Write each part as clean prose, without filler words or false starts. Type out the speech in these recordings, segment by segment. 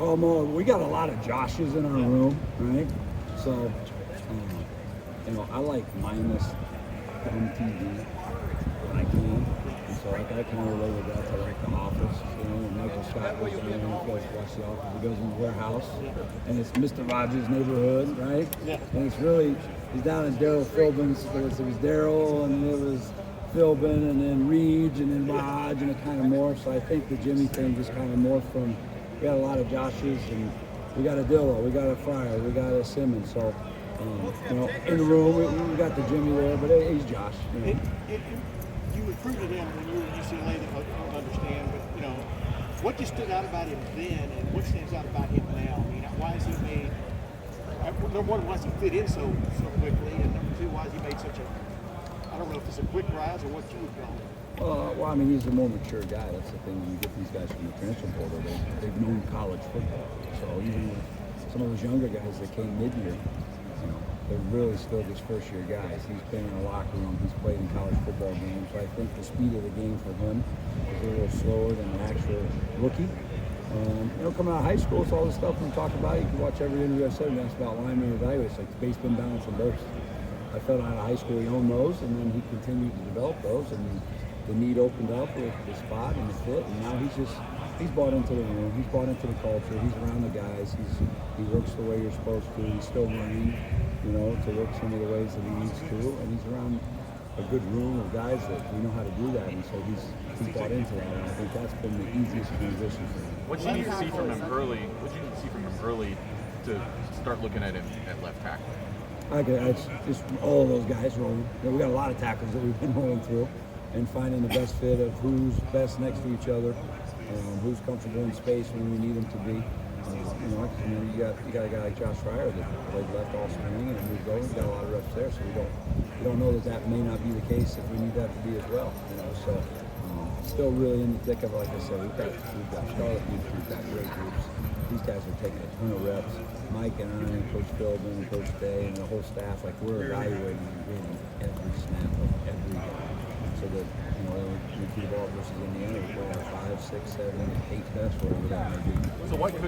call them all. We got a lot of Joshes in our room, right? So, I like mindless dumb TV when I can. And so I kind of relate with that to like The Office. When Michael Scott goes down and he goes to watch The Office, he goes in the warehouse, and it's Mr. Rogers' Neighborhood, right? Yeah. And it's really, he's down in Daryl Philbin's. It was Daryl, and it was Philbin, and then Reed, and then Raj, and it kind of morphed. So I think the Jimmy thing just kind of morphed from, we got a lot of Joshes, and we got a Dillo, we got a Frye, we got a Simmons. So, in the room, we got the Jimmy there, but he's Josh. You recruited him when you were at UCLA, that I don't understand, but, what just stood out about him then, and what stands out about him now? I mean, why has he made, number one, why has he fit in so quickly, and number two, why has he made such a, I don't know if it's a quick rise or what you would call it. He's a more mature guy. That's the thing. When you get these guys from the transfer portal, they've known college football. So even with some of those younger guys that came mid-year, they're really still just first-year guys. He's been in a locker room. He's played in college football games. So I think the speed of the game for him is a little slower than an actual rookie. Coming out of high school, it's all the stuff we talk about. You can watch every interview I've said, and that's about lineman evaluation, like base spin, balance, and burst. I felt out of high school, he owned those, and then he continued to develop those, and the need opened up with the spot and the fit, and now he's bought into the room, he's bought into the culture, he's around the guys, he works the way you're supposed to, he's still learning, to work some of the ways that he needs to, and he's around a good room of guys that know how to do that, and so he's bought into that, and I think that's been the easiest transition for him. What you need to see from him early to start looking at him at left tackle? It's just all of those guys rolling. We got a lot of tackles that we've been rolling through, and finding the best fit of who's best next to each other, who's comfortable in space when we need them to be. You got a guy like Josh Frye that played left all spring and moved over. He's got a lot of reps there, so we don't know that may not be the case if we need that to be as well. So still really in the thick of it. Like I said, we've got Charlotte groups, we've got great groups. These guys are taking a ton of reps. Mike and I, and Coach Philbin, and Coach Day, and the whole staff, we're evaluating and grading every snap of every game. So that, we keep the ball versus Indiana, we play out 5, 6, 7, 8 tests, whatever that may be. So why could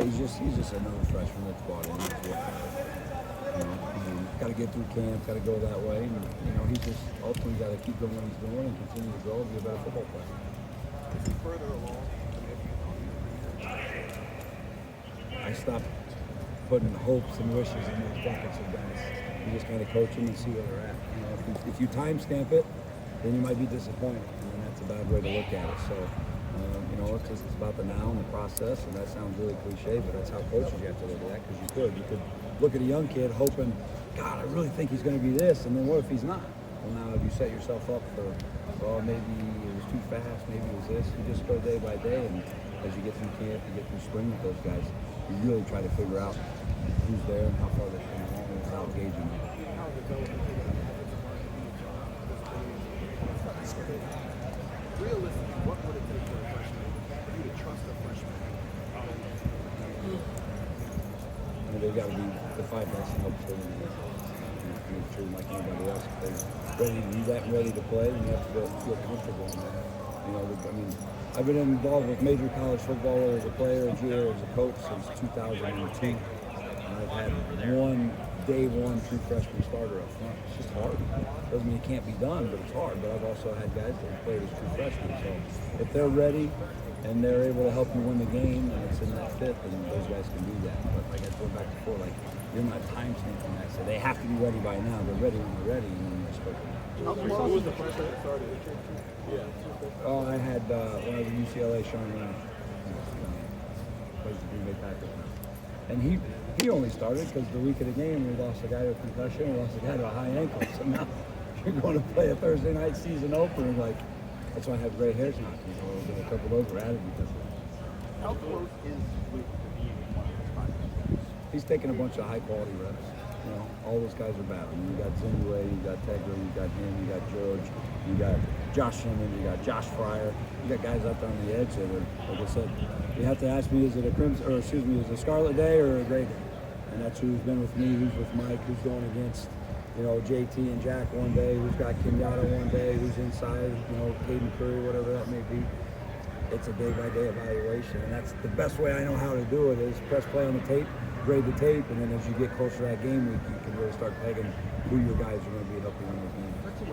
He's just another freshman that's bought in. Got to get through camp, got to go that way, and he's just ultimately got to keep doing what he's doing and continue to grow and be a better football player. Is he further along? I stopped putting hopes and wishes in those buckets of guys. You just kind of coach them and see where they're at. If you timestamp it, then you might be disappointed, and that's a bad way to look at it. So, it's about the now and the process, and that sounds really cliche, but that's how coaches you have to look at that, because you could look at a young kid hoping, God, I really think he's going to be this, and then what if he's not? Well, now if you set yourself up for, maybe it was too fast, maybe it was this, you just go day by day, and as you get through camp, you get through spring with those guys, you really try to figure out who's there and how far they're coming along without gauging them. Realistically, what would it take for a freshman, for you to trust a freshman? They've got to be the 5 best in help children. Make sure like anybody else, if they're ready to do that and ready to play, then you have to feel comfortable in that. I've been involved with major college football as a player and here as a coach since 2002. And I've had day one true freshman starter up front. It's just hard. Doesn't mean it can't be done, but it's hard. But I've also had guys that have played as true freshmen. So if they're ready and they're able to help you win the game and it's in that fit, then those guys can do that. But like I told back before, you're not time stamping that. So they have to be ready by now. They're ready when they're ready, and then you're supposed to. Who was the freshman that started? I had when I was at UCLA, Sean Ryan, plays the Green Bay Packers now. And he only started because the week of the game we lost a guy to a concussion, we lost a guy to a high ankle. So now you're going to play a Thursday night season opener, that's why I have gray hairs now. A couple of those were added because of that. How close is Luke to being one of the 5 best? He's taking a bunch of high quality reps. All those guys are battling. You got Zindue, you got Tegra, you got him, you got George, you got Josh Simmons, you got Josh Fryer. You got guys out there on the edge that are, like I said, you have to ask me, is it a Scarlet Day or a Gray Day? And that's who's been with me, who's with Mike, who's going against JT and Jack one day, who's got Kenyatta one day, who's inside, Caden Curry, whatever that may be. It's a day-by-day evaluation, and that's the best way I know how to do it is press play on the tape, grade the tape, and then as you get closer to that game week, you can really start pegging who your guys are going to be helping in the game.